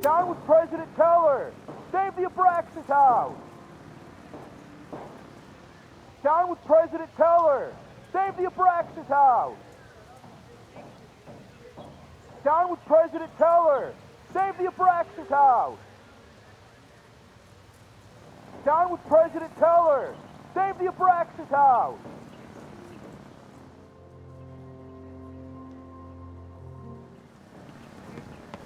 Down with President Teller! Save the Abraxas house! Down with President Teller! Save the Abraxas house! Down with President Teller! Save the Abraxas house! Down with President Teller! Save the Abraxas house!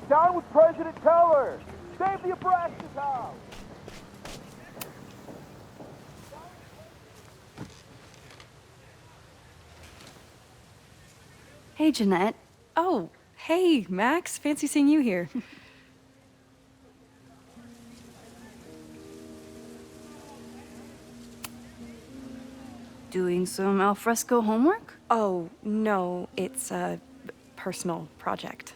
Down with President Teller! Save the Abraxas house! Hey, Jeanette. Oh, hey, Max. Fancy seeing you here. Doing some alfresco homework? Oh, no, it's a personal project.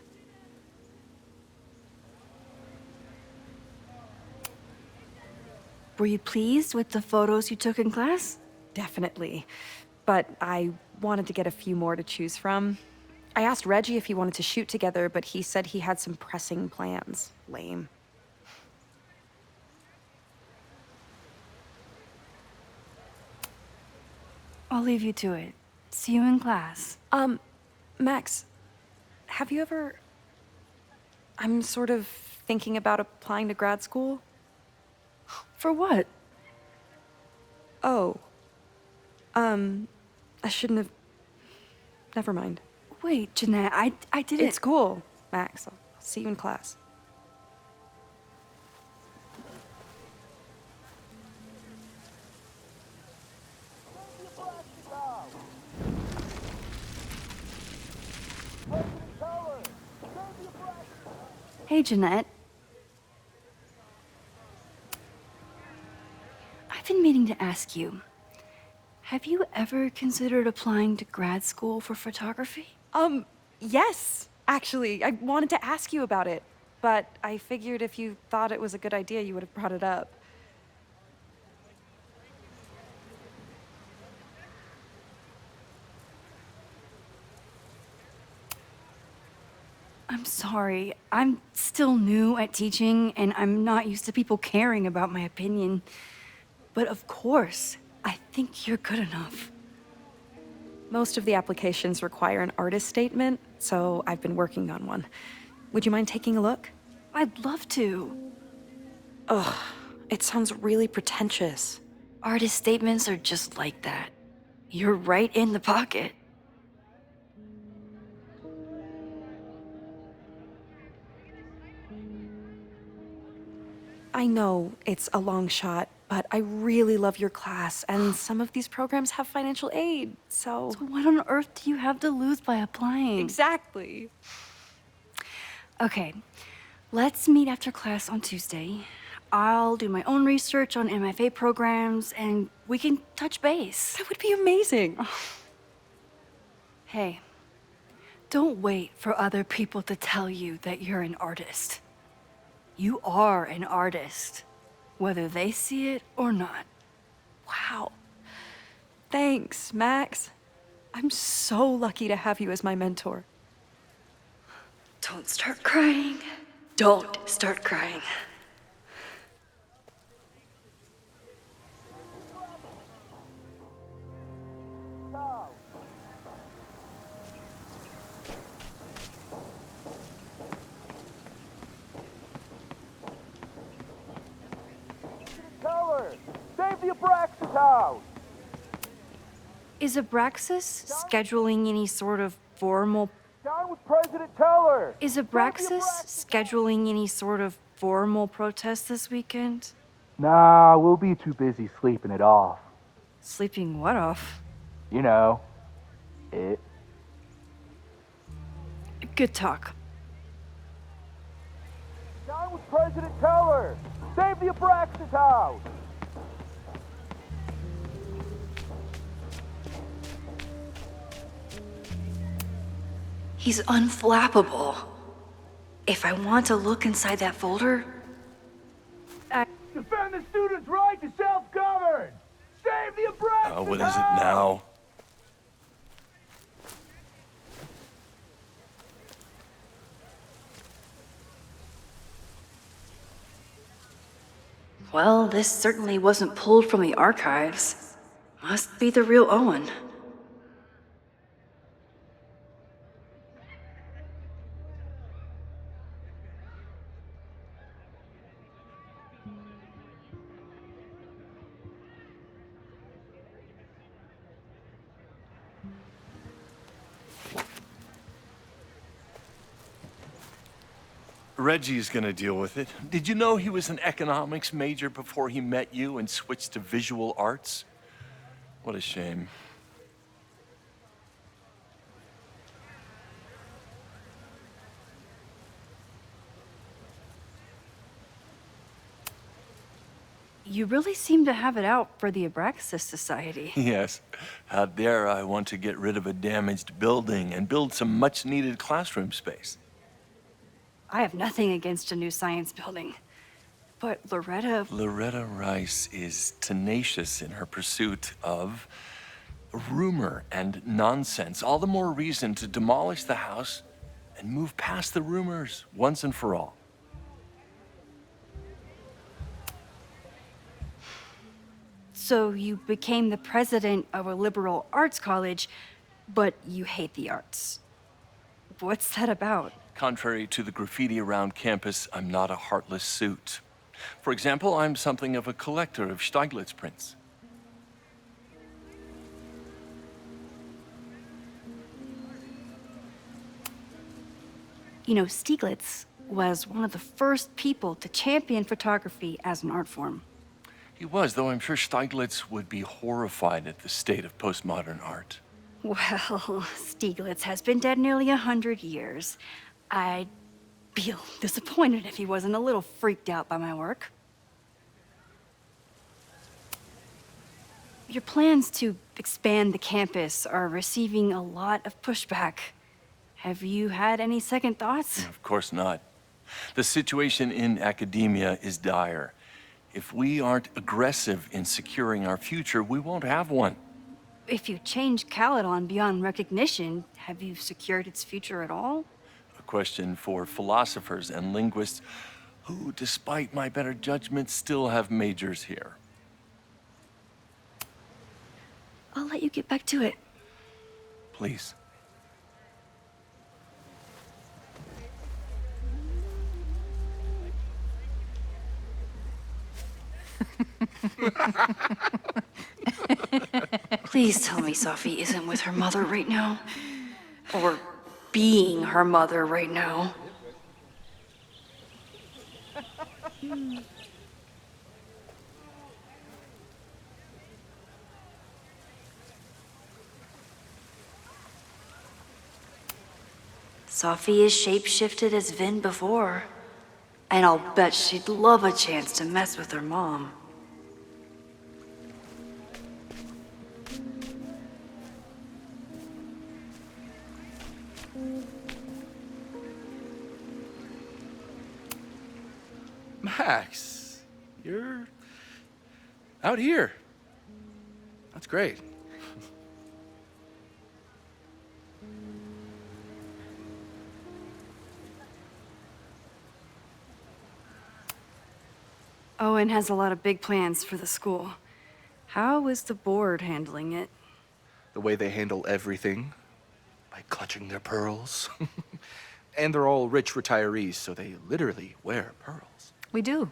Were you pleased with the photos you took in class? Definitely. But I wanted to get a few more to choose from. I asked Reggie if he wanted to shoot together, but he said he had some pressing plans. Lame. I'll leave you to it. See you in class. Max, have you ever... I'm sort of thinking about applying to grad school. For what? Oh. I shouldn't have... Never mind. Wait, Jeanette, I didn't... It's cool, Max. I'll see you in class. Hey, Jeanette. I've been meaning to ask you, have you ever considered applying to grad school for photography? Yes, actually. I wanted to ask you about it, but I figured if you thought it was a good idea, you would have brought it up. I'm sorry. I'm still new at teaching, and I'm not used to people caring about my opinion. But of course, I think you're good enough. Most of the applications require an artist statement, so I've been working on one. Would you mind taking a look? I'd love to. Ugh, it sounds really pretentious. Artist statements are just like that. You're right in the pocket. I know it's a long shot, but I really love your class, and some of these programs have financial aid, so... So what on earth do you have to lose by applying? Exactly. Okay, let's meet after class on Tuesday. I'll do my own research on MFA programs, and we can touch base. That would be amazing. Hey, don't wait for other people to tell you that you're an artist. You are an artist, whether they see it or not. Wow. Thanks, Max. I'm so lucky to have you as my mentor. Don't start crying. Don't start crying. Save the Abraxas house! Is Abraxas scheduling any sort of formal... Down with President Teller! Is Abraxas scheduling any sort of formal protest this weekend? Nah, we'll be too busy sleeping it off. Sleeping what off? You know, it. Good talk. Down with President Teller! Save the Abraxas house! He's unflappable. If I want to look inside that folder... Defend the students' right to self-govern! Save the Abraxas What is it now? Well, this certainly wasn't pulled from the archives. Must be the real Owen. Reggie's gonna deal with it. Did you know he was an economics major before he met you and switched to visual arts? What a shame. You really seem to have it out for the Abraxas Society. Yes. Out there, I want to get rid of a damaged building and build some much-needed classroom space. I have nothing against a new science building. But Loretta Rice is tenacious in her pursuit of rumor and nonsense. All the more reason to demolish the house and move past the rumors once and for all. So you became the president of a liberal arts college, but you hate the arts. What's that about? Contrary to the graffiti around campus, I'm not a heartless suit. For example, I'm something of a collector of Stieglitz prints. You know, Stieglitz was one of the first people to champion photography as an art form. He was, though I'm sure Stieglitz would be horrified at the state of postmodern art. Well, Stieglitz has been dead nearly 100 years. I'd feel disappointed if he wasn't a little freaked out by my work. Your plans to expand the campus are receiving a lot of pushback. Have you had any second thoughts? Of course not. The situation in academia is dire. If we aren't aggressive in securing our future, we won't have one. If you change Caledon beyond recognition, have you secured its future at all? A question for philosophers and linguists who, despite my better judgment, still have majors here. I'll let you get back to it. Please. Please tell me Sophie isn't with her mother right now. Or being her mother right now. Sophie is shapeshifted as Vin before. And I'll bet she'd love a chance to mess with her mom. Max, you're out here. That's great. Owen has a lot of big plans for the school. How is the board handling it? The way they handle everything, by clutching their pearls. And they're all rich retirees, so they literally wear pearls. We do.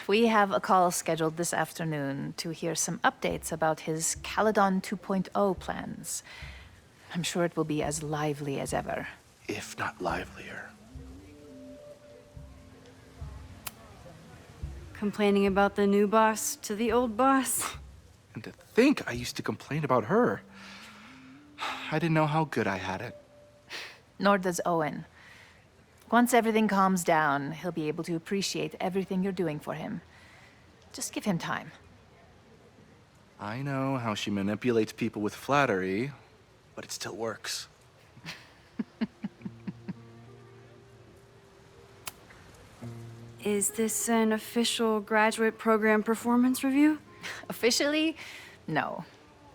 We have a call scheduled this afternoon to hear some updates about his Caledon 2.0 plans. I'm sure it will be as lively as ever. If not livelier. Complaining about the new boss to the old boss? And to think I used to complain about her. I didn't know how good I had it. Nor does Owen. Once everything calms down, he'll be able to appreciate everything you're doing for him. Just give him time. I know how she manipulates people with flattery, but it still works. Is this an official graduate program performance review? Officially, no.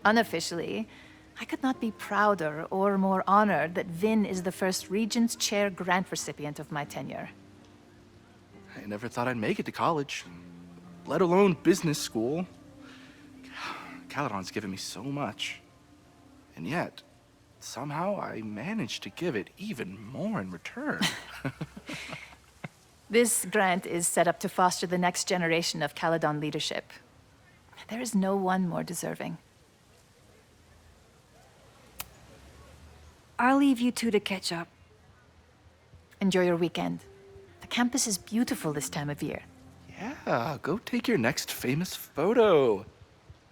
Unofficially, I could not be prouder or more honored that Vin is the first Regents Chair grant recipient of my tenure. I never thought I'd make it to college. let alone business school. Caledon's given me so much. And yet, somehow I managed to give it even more in return. This grant is set up to foster the next generation of Caledon leadership. There is no one more deserving. I'll leave you two to catch up. Enjoy your weekend. The campus is beautiful this time of year. Yeah, go take your next famous photo.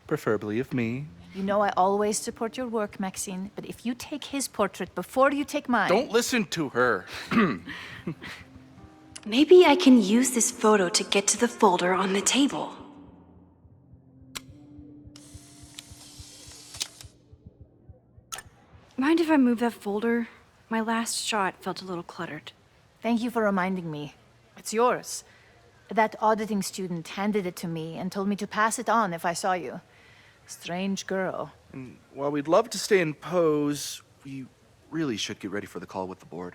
Preferably of me. You know I always support your work, Maxine, but if you take his portrait before you take mine... Don't listen to her. Maybe I can use this photo to get to the folder on the table. Mind if I move that folder? My last shot felt a little cluttered. Thank you for reminding me. It's yours. That auditing student handed it to me and told me to pass it on if I saw you. Strange girl. And while we'd love to stay in pose, we really should get ready for the call with the board.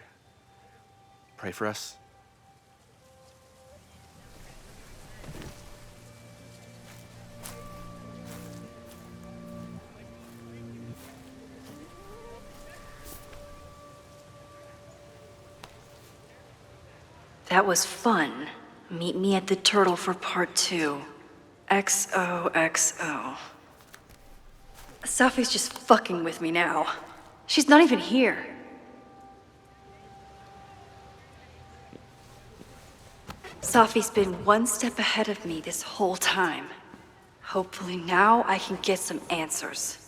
Pray for us. That was fun. Meet me at the Turtle for part 2. XOXO. Sophie's just fucking with me now. She's not even here. Sophie's been one step ahead of me this whole time. Hopefully now I can get some answers.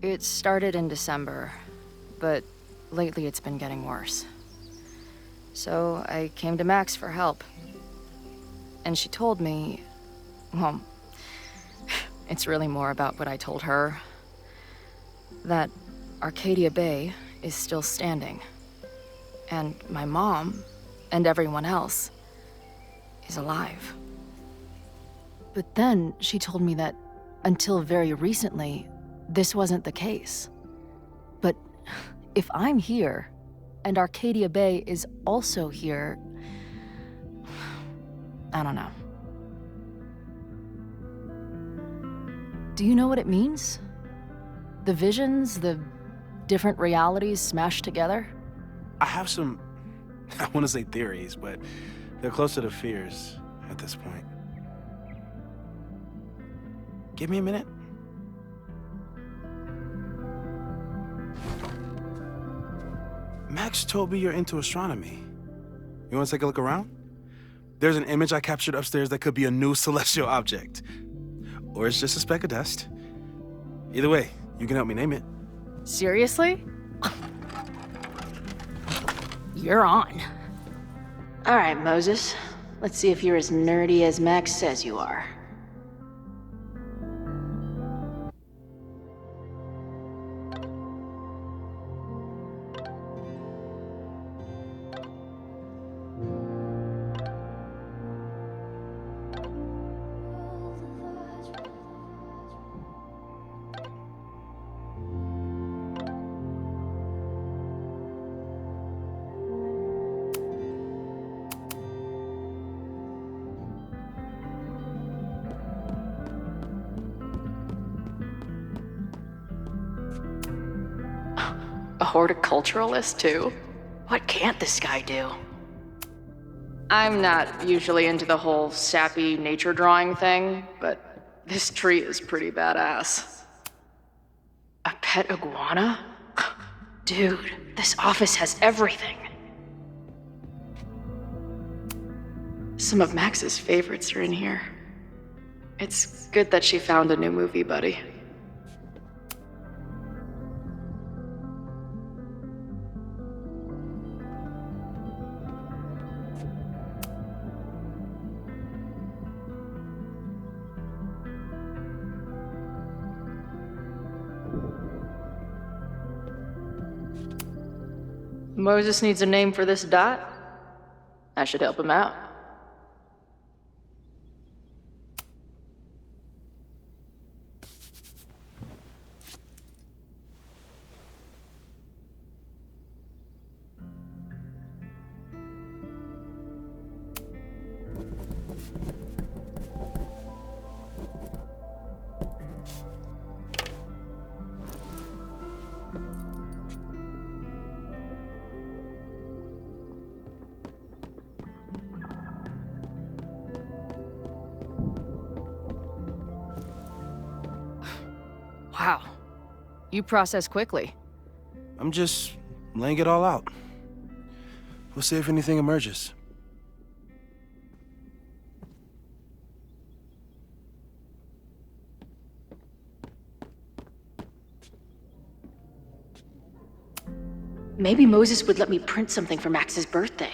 It started in December, but lately it's been getting worse. So I came to Max for help. And she told me, well, it's really more about what I told her, that Arcadia Bay is still standing. And my mom, and everyone else, is alive. But then she told me that until very recently, this wasn't the case. But if I'm here, and Arcadia Bay is also here, I don't know. Do you know what it means? The visions, the different realities smashed together? I have some, I want to say theories, but they're closer to fears at this point. Give me a minute. Max told me you're into astronomy. You want to take a look around? There's an image I captured upstairs that could be a new celestial object. Or it's just a speck of dust. Either way, you can help me name it. Seriously? You're on. All right, Moses. Let's see if you're as nerdy as Max says you are. A horticulturalist, too? What can't this guy do? I'm not usually into the whole sappy nature drawing thing, but this tree is pretty badass. A pet iguana? Dude, this office has everything. Some of Max's favorites are in here. It's good that she found a new movie buddy. Moses needs a name for this dot. I should help him out. Wow. You process quickly. I'm just laying it all out. We'll see if anything emerges. Maybe Moses would let me print something for Max's birthday.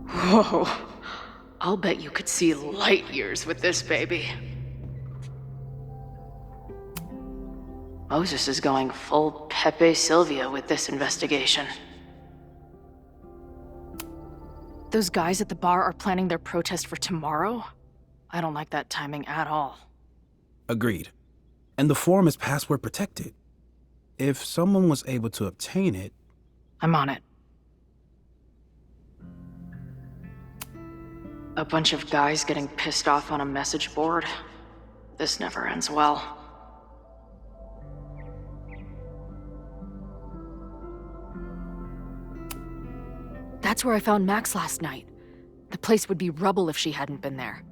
Whoa. I'll bet you could see light years with this baby. Moses is going full Pepe Silvia with this investigation. Those guys at the bar are planning their protest for tomorrow? I don't like that timing at all. Agreed. And the forum is password protected. If someone was able to obtain it... I'm on it. A bunch of guys getting pissed off on a message board. This never ends well. That's where I found Max last night. The place would be rubble if she hadn't been there.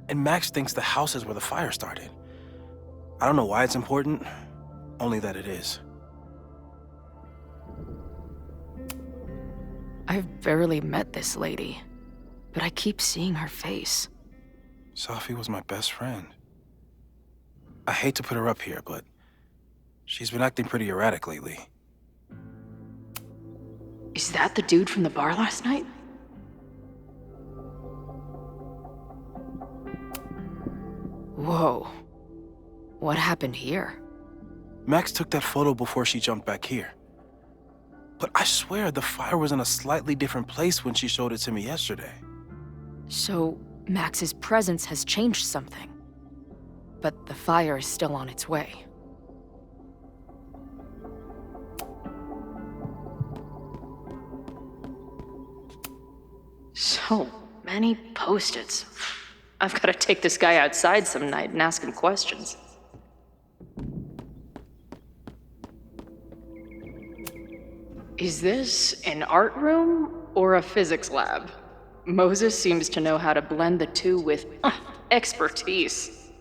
And Max thinks the house is where the fire started. I don't know why it's important, only that it is. I've barely met this lady, but I keep seeing her face. Sophie was my best friend. I hate to put her up here, but she's been acting pretty erratic lately. Is that the dude from the bar last night? Whoa. What happened here? Max took that photo before she jumped back here. But I swear the fire was in a slightly different place when she showed it to me yesterday. So, Max's presence has changed something. But the fire is still on its way. So many post-its. I've got to take this guy outside some night and ask him questions. Is this an art room or a physics lab? Moses seems to know how to blend the two with expertise.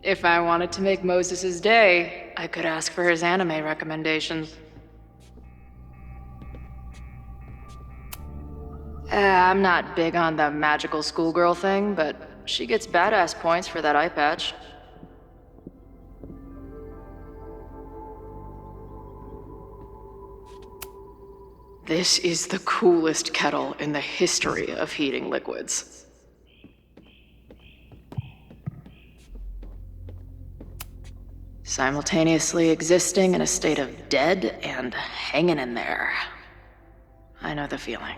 If I wanted to make Moses' day, I could ask for his anime recommendations. I'm not big on the magical schoolgirl thing, but she gets badass points for that eye patch. This is the coolest kettle in the history of heating liquids. Simultaneously existing in a state of dead and hanging in there. I know the feeling.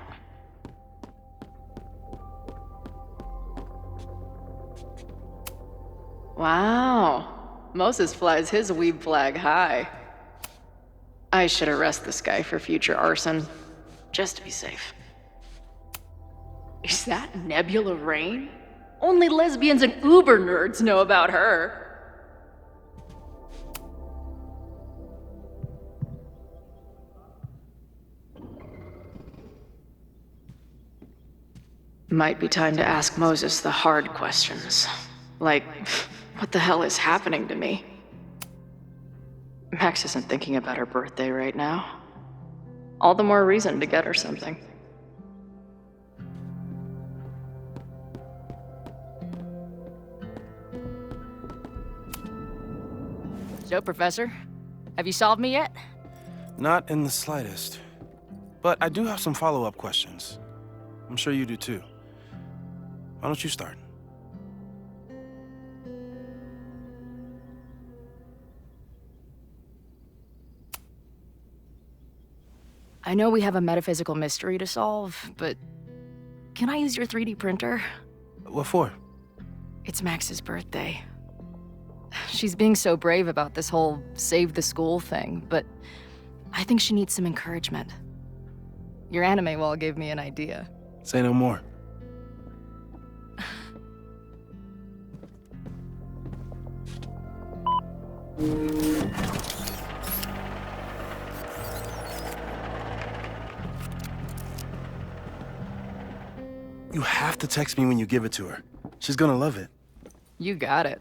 Wow, Moses flies his weeb flag high. I should arrest this guy for future arson, just to be safe. Is that Nebula Rain? Only lesbians and uber nerds know about her. Might be time to ask Moses the hard questions. Like, what the hell is happening to me? Max isn't thinking about her birthday right now. All the more reason to get her something. So, Professor, have you solved me yet? Not in the slightest. But I do have some follow-up questions. I'm sure you do too. Why don't you start? I know we have a metaphysical mystery to solve, but can I use your 3D printer? What for? It's Max's birthday. She's being so brave about this whole save the school thing, but I think she needs some encouragement. Your anime wall gave me an idea. Say no more. You have to text me when you give it to her. She's gonna love it. You got it.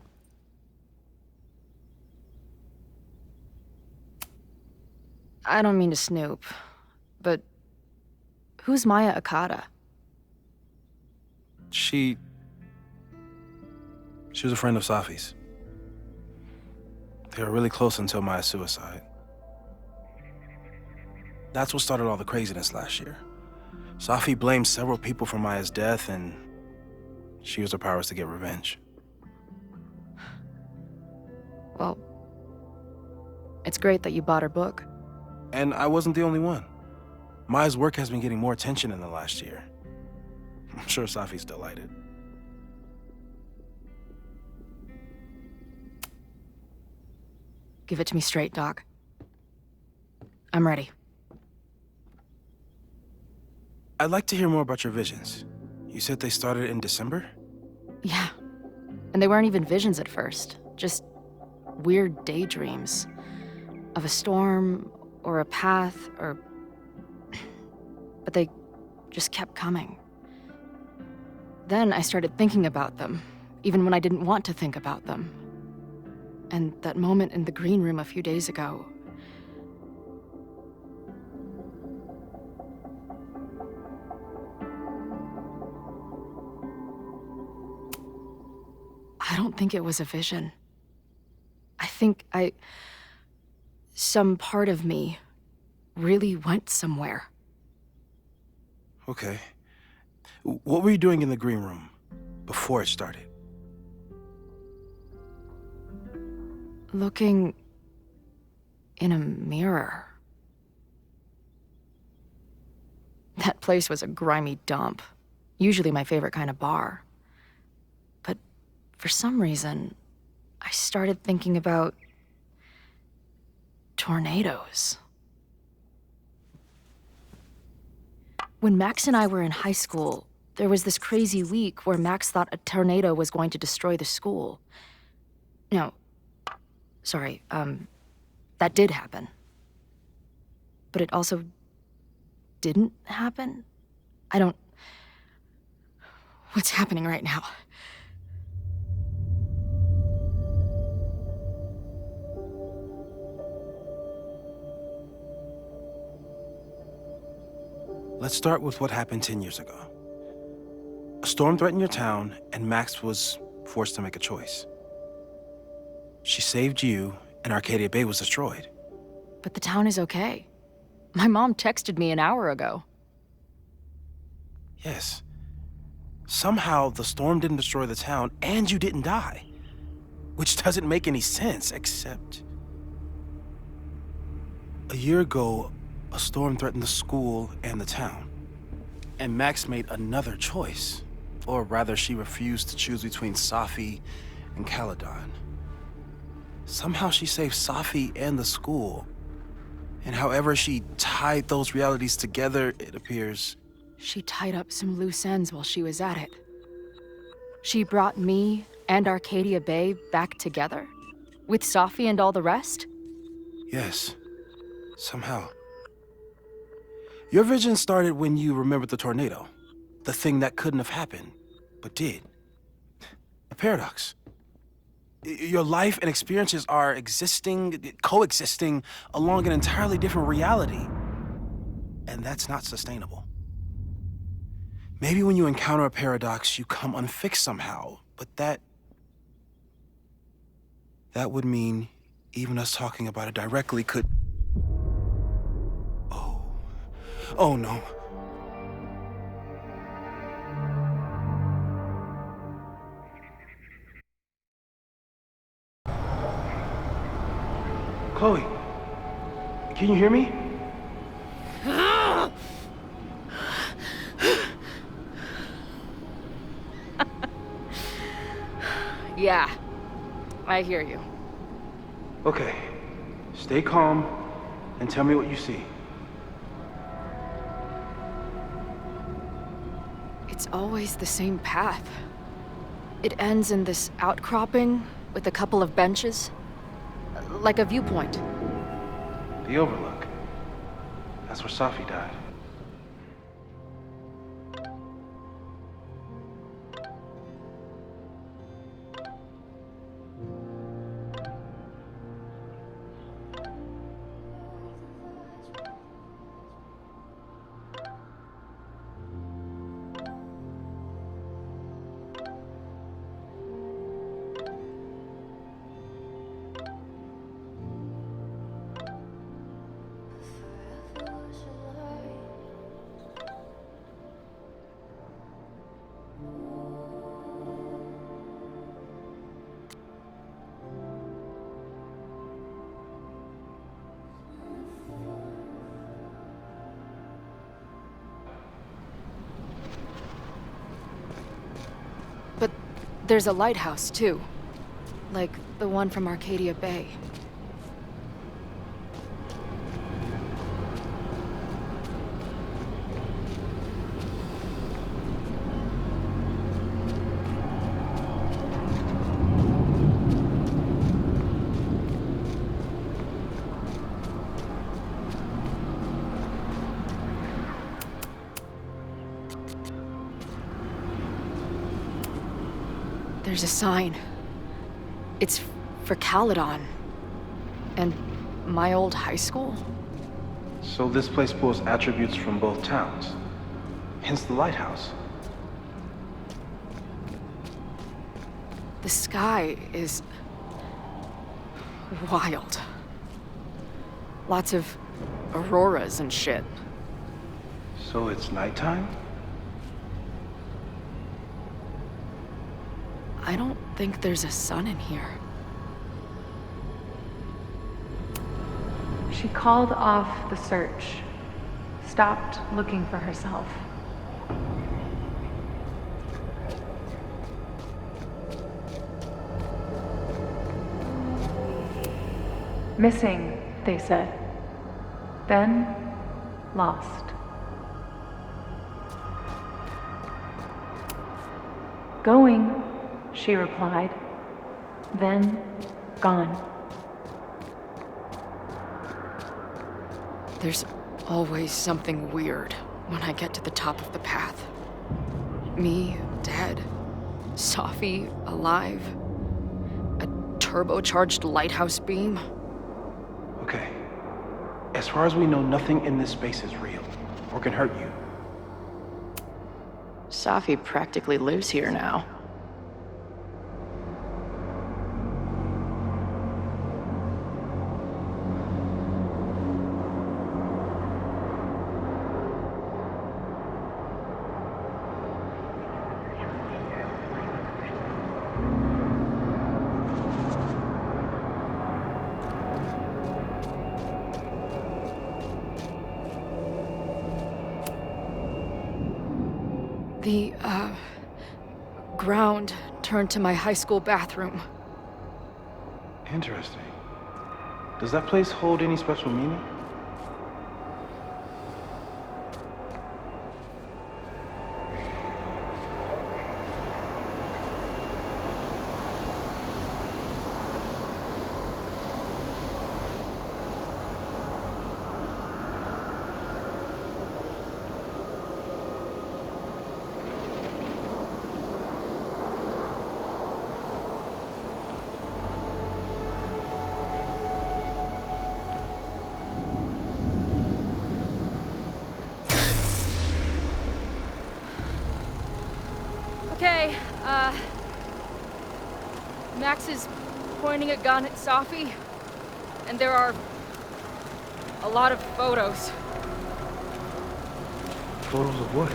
I don't mean to snoop, but who's Maya Akata? She was a friend of Safi's. They were really close until Maya's suicide. That's what started all the craziness last year. Safi blamed several people for Maya's death, and she used her powers to get revenge. Well, it's great that you bought her book. And I wasn't the only one. Maya's work has been getting more attention in the last year. I'm sure Safi's delighted. Give it to me straight, Doc. I'm ready. I'd like to hear more about your visions. You said they started in December? Yeah. And they weren't even visions at first. Just weird daydreams. Of a storm, or a path, or... But they just kept coming. Then I started thinking about them, even when I didn't want to think about them. And that moment in the green room a few days ago... I don't think it was a vision. I think some part of me really went somewhere. Okay. What were you doing in the green room before it started? Looking in a mirror. That place was a grimy dump. Usually my favorite kind of bar. But for some reason, I started thinking about tornadoes. When Max and I were in high school, there was this crazy week where Max thought a tornado was going to destroy the school. No, sorry, that did happen. But it also didn't happen? What's happening right now? Let's start with what happened 10 years ago. A storm threatened your town, and Max was forced to make a choice. She saved you, and Arcadia Bay was destroyed. But the town is okay. My mom texted me an hour ago. Yes. Somehow, the storm didn't destroy the town, and you didn't die. Which doesn't make any sense, except... A year ago, a storm threatened the school and the town. And Max made another choice. Or rather, she refused to choose between Safi and Caledon. Somehow she saved Safi and the school. And however she tied those realities together, it appears... She tied up some loose ends while she was at it. She brought me and Arcadia Bay back together? With Safi and all the rest? Yes. Somehow. Your vision started when you remembered the tornado. The thing that couldn't have happened, but did. A paradox. Your life and experiences are coexisting along an entirely different reality. And that's not sustainable. Maybe when you encounter a paradox, you come unfixed somehow, but that would mean even us talking about it directly could... Oh no. Chloe, can you hear me? Yeah, I hear you. Okay, stay calm and tell me what you see. It's always the same path. It ends in this outcropping with a couple of benches, like a viewpoint. The Overlook. That's where Safi died. There's a lighthouse, too. Like the one from Arcadia Bay. There's a sign. It's for Caledon. And my old high school? So this place pulls attributes from both towns. Hence the lighthouse. The sky is wild. Lots of auroras and shit. So it's nighttime? I don't think there's a sun in here. She called off the search, stopped looking for herself. Missing, they said. Then, lost. Going, she replied. Then, gone. There's always something weird when I get to the top of the path. Me, dead. Sophie, alive. A turbocharged lighthouse beam. Okay. As far as we know, nothing in this space is real or can hurt you. Sophie practically lives here now. The, ground turned to my high school bathroom. Interesting. Does that place hold any special meaning? Okay, Max is pointing a gun at Sophie, and there are a lot of photos. Photos of what?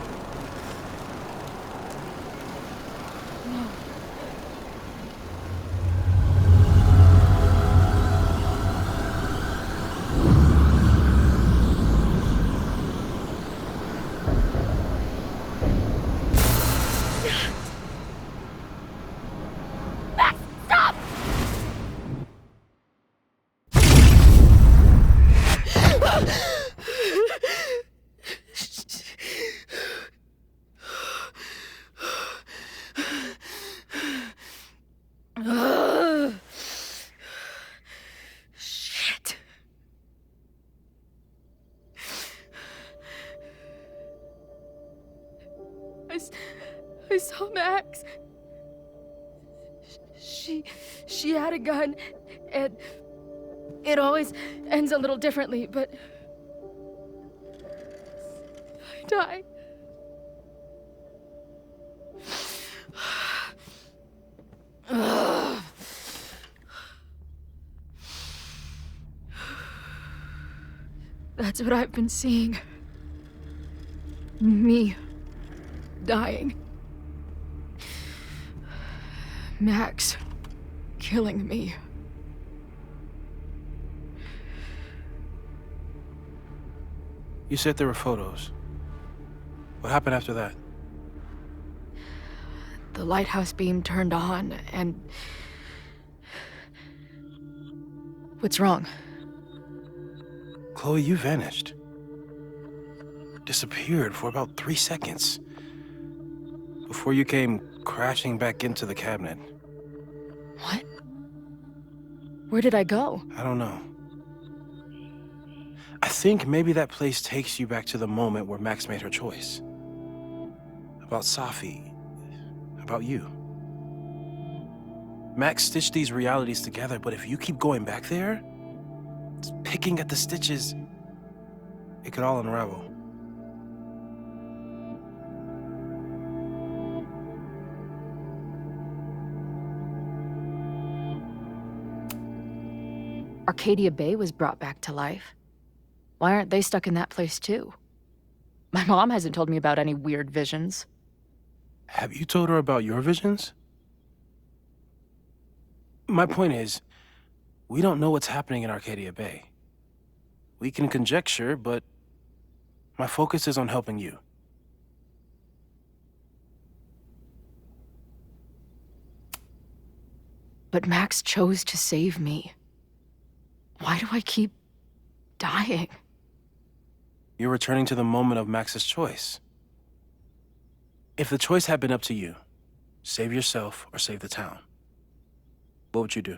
Shit. I saw Max. She had a gun, and it always ends a little differently, but I died. That's what I've been seeing. Me dying. Max killing me. You said there were photos. What happened after that? the lighthouse beam turned on, and... What's wrong? Chloe, you vanished. Disappeared for about 3 seconds. Before you came crashing back into the cabinet. What? Where did I go? I don't know. I think maybe that place takes you back to the moment where Max made her choice. About Safi. About you. Max stitched these realities together, but if you keep going back there, picking at the stitches, it could all unravel. Arcadia Bay was brought back to life. Why aren't they stuck in that place too? My mom hasn't told me about any weird visions. Have you told her about your visions? My point is, we don't know what's happening in Arcadia Bay. We can conjecture, but my focus is on helping you. But Max chose to save me. Why do I keep dying? You're returning to the moment of Max's choice. If the choice had been up to you, save yourself or save the town, what would you do?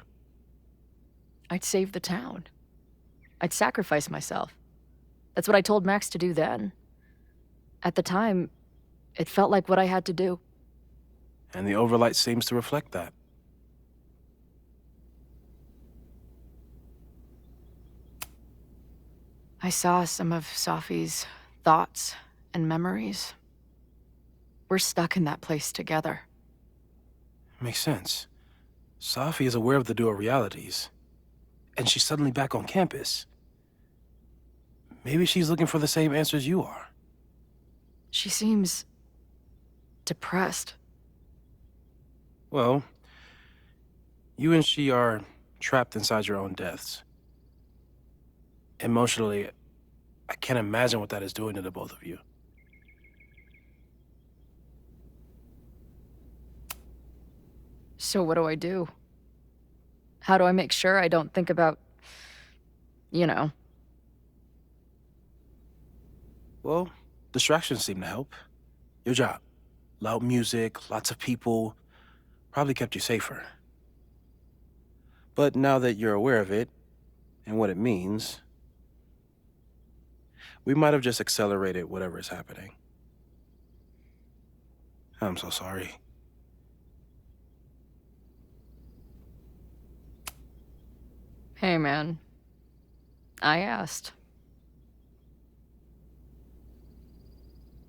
I'd save the town. I'd sacrifice myself. That's what I told Max to do then. At the time, it felt like what I had to do. And the overlight seems to reflect that. I saw some of Safi's thoughts and memories. We're stuck in that place together. Makes sense. Safi is aware of the dual realities, and she's suddenly back on campus. Maybe she's looking for the same answers you are. She seems depressed. Well, you and she are trapped inside your own deaths. Emotionally, I can't imagine what that is doing to the both of you. So what do I do? How do I make sure I don't think about, you know? Well, distractions seem to help. Your job. Loud music, lots of people, probably kept you safer. But now that you're aware of it, and what it means, we might have just accelerated whatever is happening. I'm so sorry. Hey, man. I asked.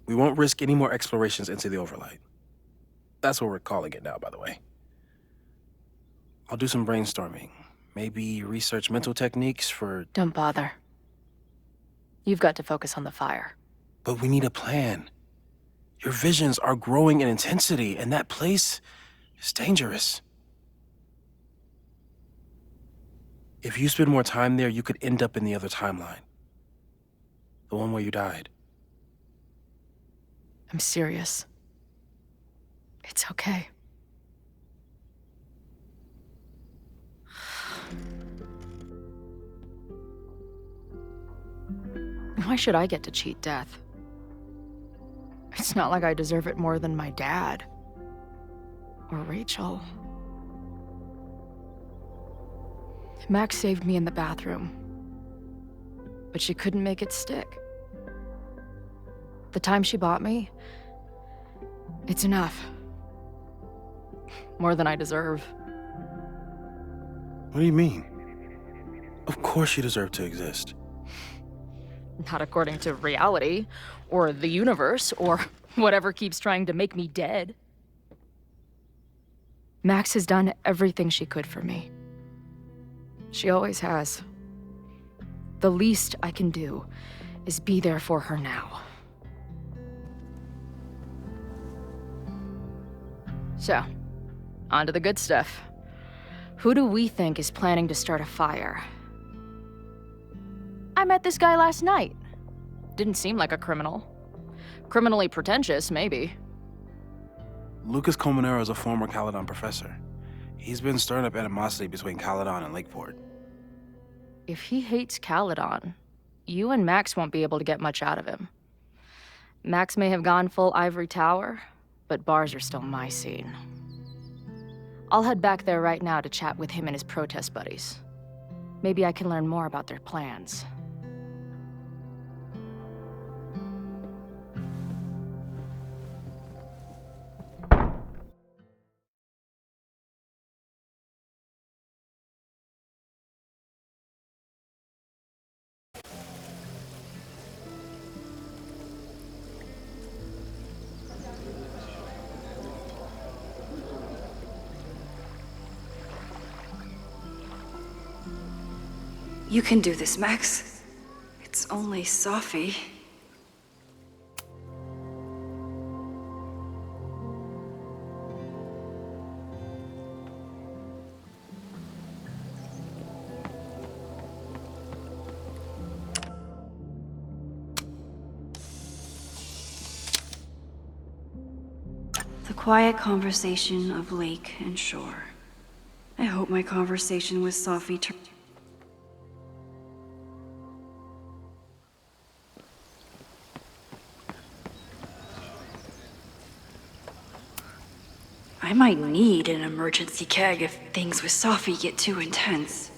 We won't risk any more explorations into the overlight. That's what we're calling it now, by the way. I'll do some brainstorming. Maybe research mental techniques for... Don't bother. You've got to focus on the fire. But we need a plan. Your visions are growing in intensity, and that place is dangerous. If you spend more time there, you could end up in the other timeline. The one where you died. I'm serious. It's okay. Why should I get to cheat death? It's not like I deserve it more than my dad. Or Rachel. Max saved me in the bathroom. But she couldn't make it stick. The time she bought me, it's enough. More than I deserve. What do you mean? Of course you deserve to exist. Not according to reality, or the universe, or whatever keeps trying to make me dead. Max has done everything she could for me. She always has. The least I can do is be there for her now. So, on to the good stuff. Who do we think is planning to start a fire? I met this guy last night. Didn't seem like a criminal. Criminally pretentious, maybe. Lucas Colmenero is a former Caledon professor. He's been stirring up animosity between Caledon and Lakeport. If he hates Caledon, you and Max won't be able to get much out of him. Max may have gone full ivory tower, but bars are still my scene. I'll head back there right now to chat with him and his protest buddies. Maybe I can learn more about their plans. You can do this, Max. It's only Sophie. The quiet conversation of lake and shore. I hope my conversation with Sophie I might need an emergency keg if things with Sophie get too intense.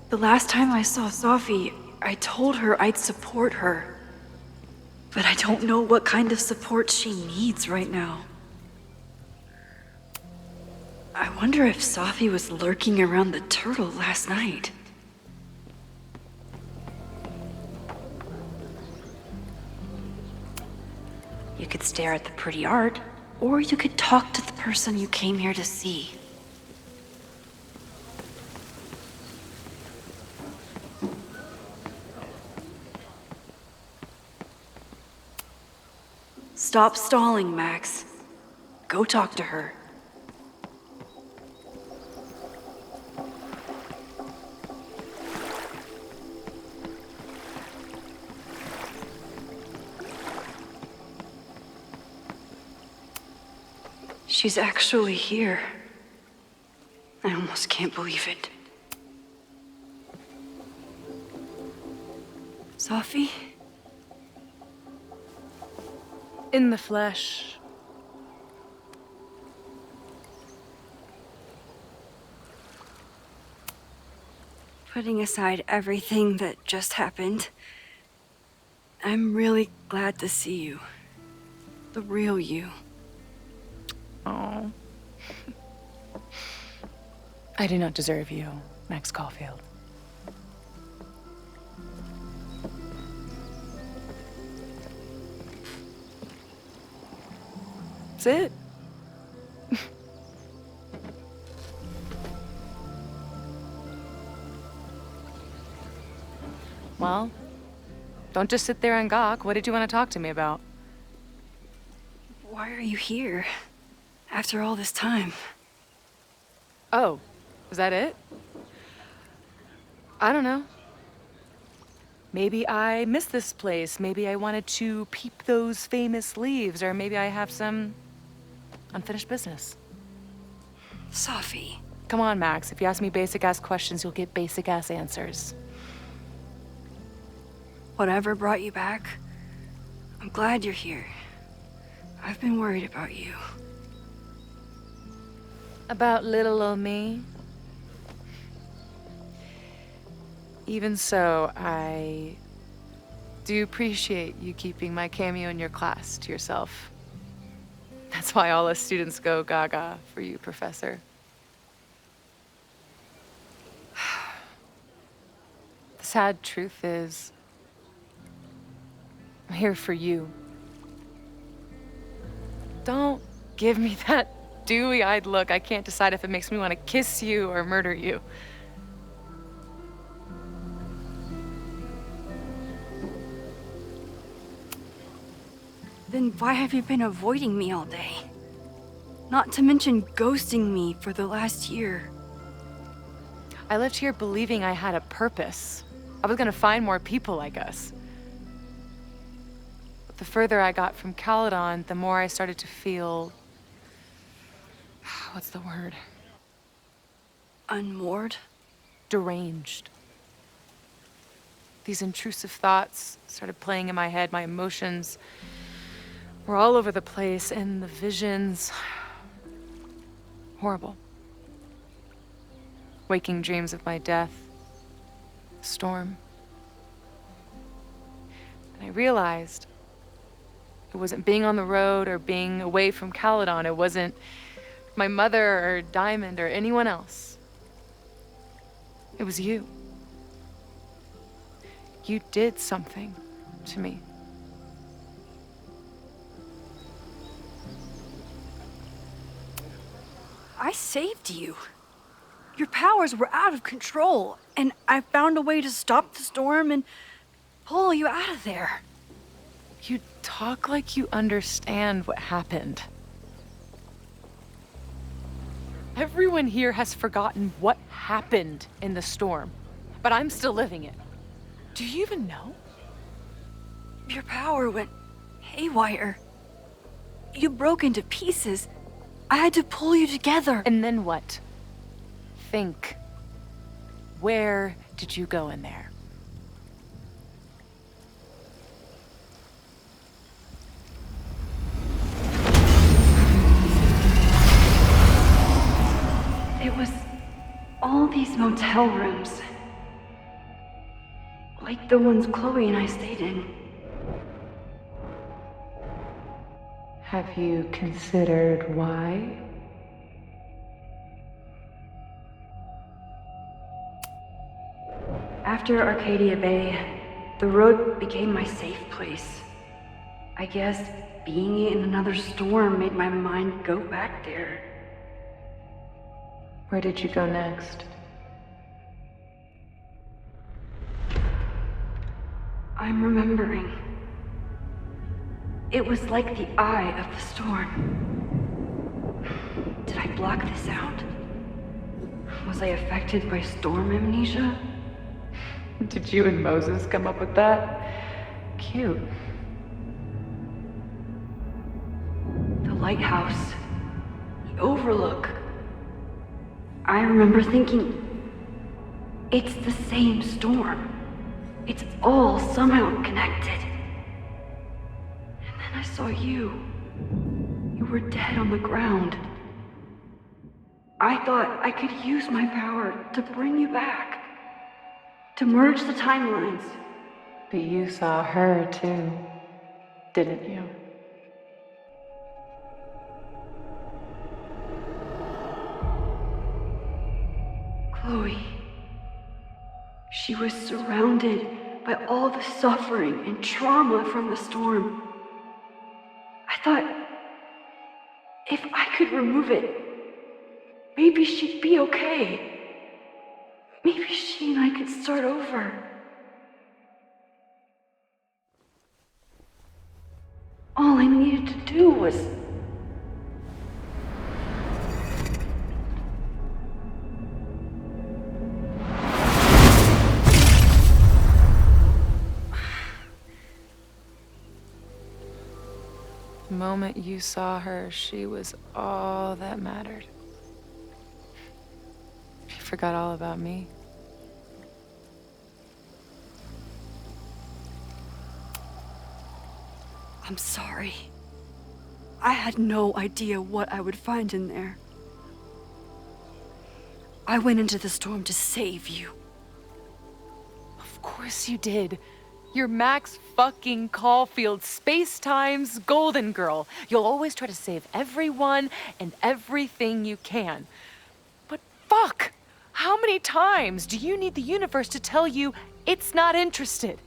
The last time I saw Sophie, I told her I'd support her. But I don't know what kind of support she needs right now. I wonder if Sophie was lurking around the turtle last night. You could stare at the pretty art, or you could talk to the person you came here to see. Stop stalling, Max. Go talk to her. She's actually here. I almost can't believe it. Sophie? In the flesh. Putting aside everything that just happened, I'm really glad to see you. The real you. Oh. I do not deserve you, Max Colfild. That's it. Well, don't just sit there and gawk. What did you want to talk to me about? Why are you here? After all this time. Oh, is that it? I don't know. Maybe I miss this place. Maybe I wanted to peep those famous leaves, or maybe I have some unfinished business. Sophie. Come on, Max. If you ask me basic-ass questions, you'll get basic-ass answers. Whatever brought you back, I'm glad you're here. I've been worried about you. About little old me? Even so, I do appreciate you keeping my cameo in your class to yourself. That's why all us students go gaga for you, Professor. The sad truth is, I'm here for you. Don't give me that dewy-eyed look. I can't decide if it makes me want to kiss you or murder you. Then why have you been avoiding me all day? Not to mention ghosting me for the last year. I left here believing I had a purpose. I was gonna find more people like us. the further I got from Caledon, the more I started to feel... what's the word? Unmoored? Deranged. These intrusive thoughts started playing in my head. My emotions were all over the place, and the visions... horrible. Waking dreams of my death. Storm. And I realized it wasn't being on the road or being away from Caledon. It wasn't my mother or Diamond or anyone else. It was you. You did something to me. I saved you. Your powers were out of control, and I found a way to stop the storm and pull you out of there. You talk like you understand what happened. Everyone here has forgotten what happened in the storm, but I'm still living it. Do you even know? Your power went haywire. You broke into pieces. I had to pull you together. And then what? Think. Where did you go in there? It was all these motel rooms. Like the ones Chloe and I stayed in. Have you considered why? After Arcadia Bay, the road became my safe place. I guess being in another storm made my mind go back there. Where did you go next? I'm remembering. It was like the eye of the storm. Did I block this out? Was I affected by storm amnesia? Did you and Moses come up with that? Cute. The lighthouse. The overlook. I remember thinking, it's the same storm. It's all somehow connected. And then I saw you. You were dead on the ground. I thought I could use my power to bring you back. To merge the timelines. But you saw her too, didn't you? Chloe. She was surrounded by all the suffering and trauma from the storm. I thought, if I could remove it, maybe she'd be okay. Maybe she and I could start over. All I needed to do was... The moment you saw her, she was all that mattered. She forgot all about me. I'm sorry. I had no idea what I would find in there. I went into the storm to save you. Of course you did. You're Max fucking Colfiled, Space-Time's golden girl. You'll always try to save everyone and everything you can. But fuck! How many times do you need the universe to tell you it's not interested?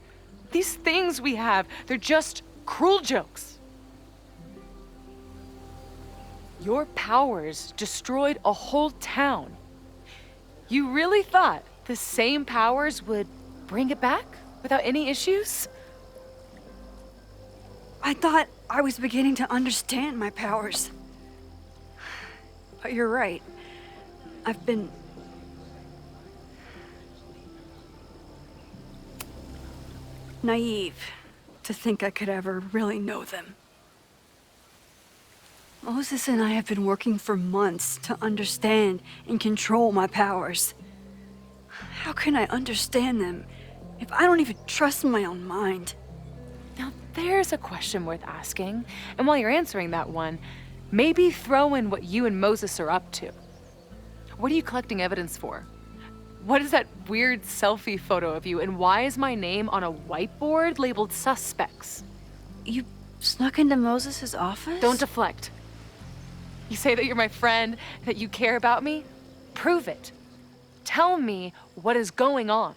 These things we have, they're just cruel jokes. Your powers destroyed a whole town. You really thought the same powers would bring it back without any issues? I thought I was beginning to understand my powers. But you're right. I've been... naive to think I could ever really know them. Moses and I have been working for months to understand and control my powers. How can I understand them if I don't even trust my own mind? Now, there's a question worth asking. And while you're answering that one, maybe throw in what you and Moses are up to. What are you collecting evidence for? What is that weird selfie photo of you? And why is my name on a whiteboard labeled suspects? You snuck into Moses' office? Don't deflect. You say that you're my friend, that you care about me? Prove it. Tell me what is going on.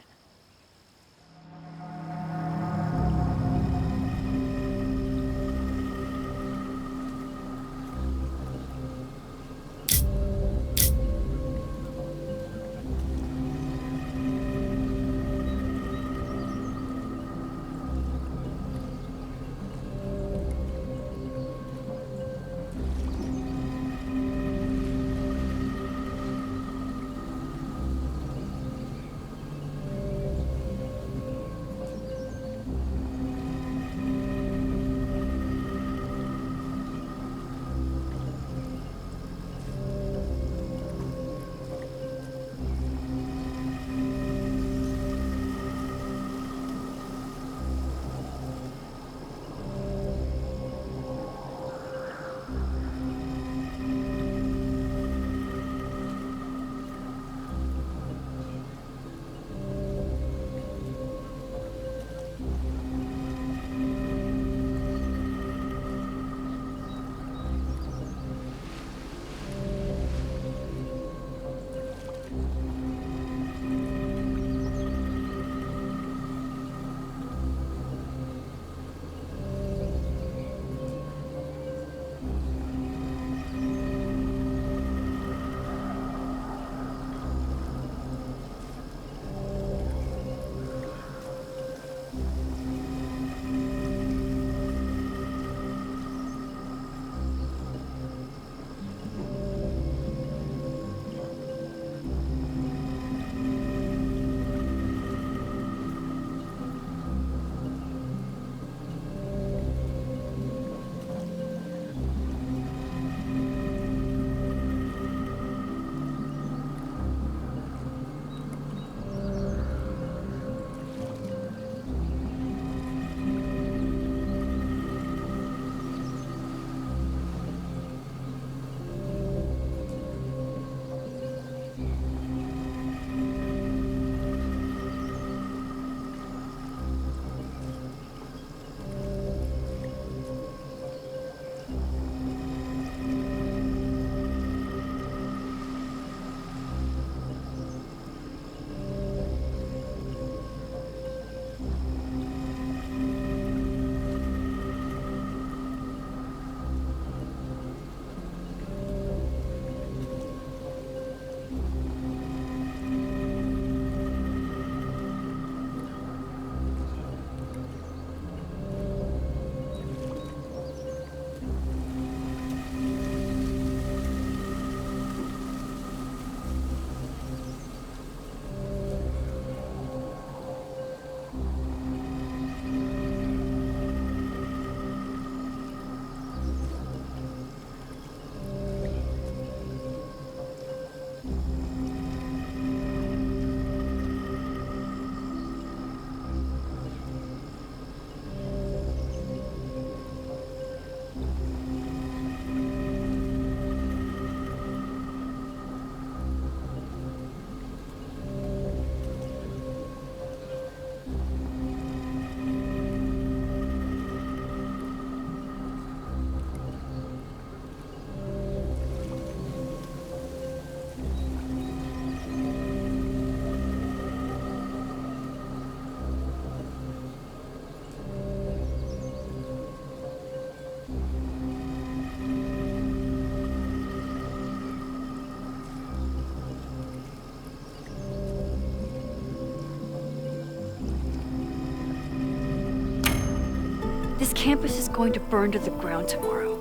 This campus is going to burn to the ground tomorrow,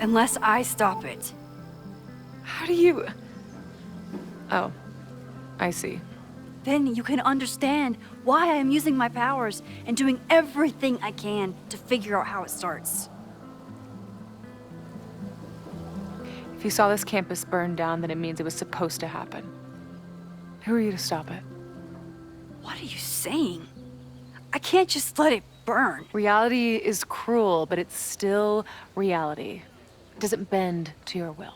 unless I stop it. How do you... Oh, I see. Then you can understand why I am using my powers and doing everything I can to figure out how it starts. If you saw this campus burn down, then it means it was supposed to happen. Who are you to stop it? What are you saying? I can't just let it burn. Reality is cruel, but it's still reality. It doesn't bend to your will.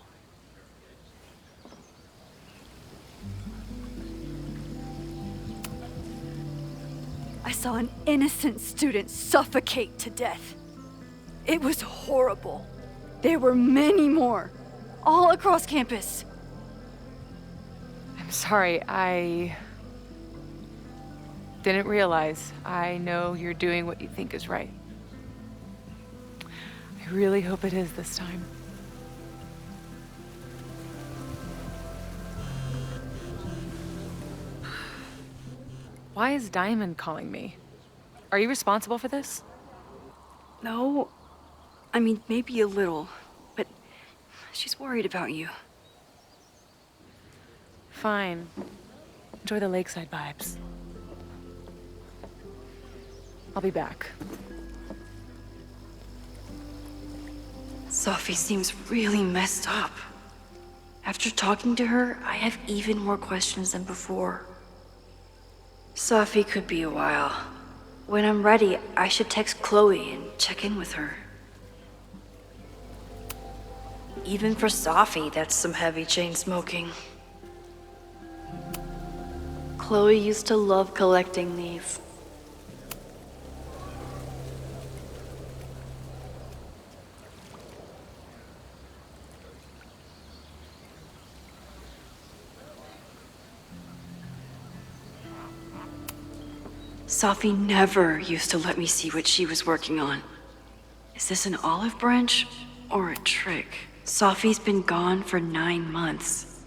I saw an innocent student suffocate to death. It was horrible. There were many more, all across campus. I'm sorry, I didn't realize. I know you're doing what you think is right. I really hope it is this time. Why is Diamond calling me? Are you responsible for this? No, I mean, maybe a little, but she's worried about you. Fine. Enjoy the lakeside vibes. I'll be back. Sophie seems really messed up. After talking to her, I have even more questions than before. Sophie could be a while. When I'm ready, I should text Chloe and check in with her. Even for Sophie, that's some heavy chain smoking. Chloe used to love collecting these. Sophie never used to let me see what she was working on. Is this an olive branch or a trick? Sophie's been gone for 9 months.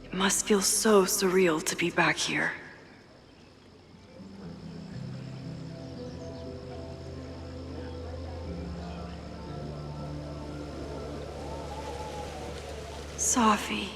It must feel so surreal to be back here. Sophie.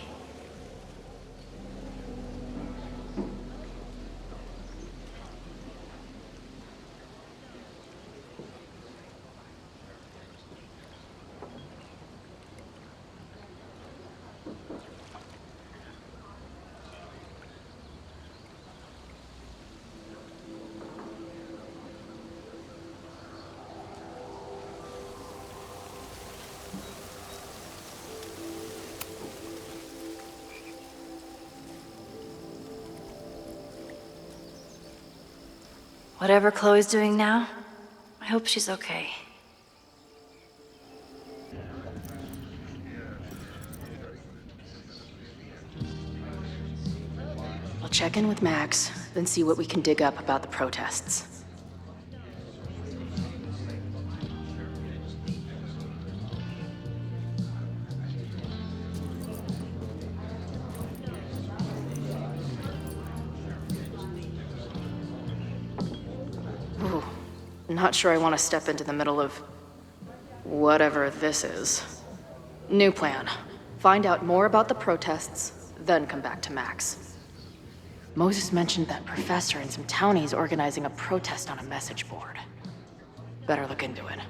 Whatever Chloe's doing now, I hope she's okay. I'll check in with Max, then see what we can dig up about the protests. Ooh, not sure I want to step into the middle of whatever this is. New plan. Find out more about the protests, then come back to Max. Moses mentioned that professor and some townies organizing a protest on a message board. Better look into it.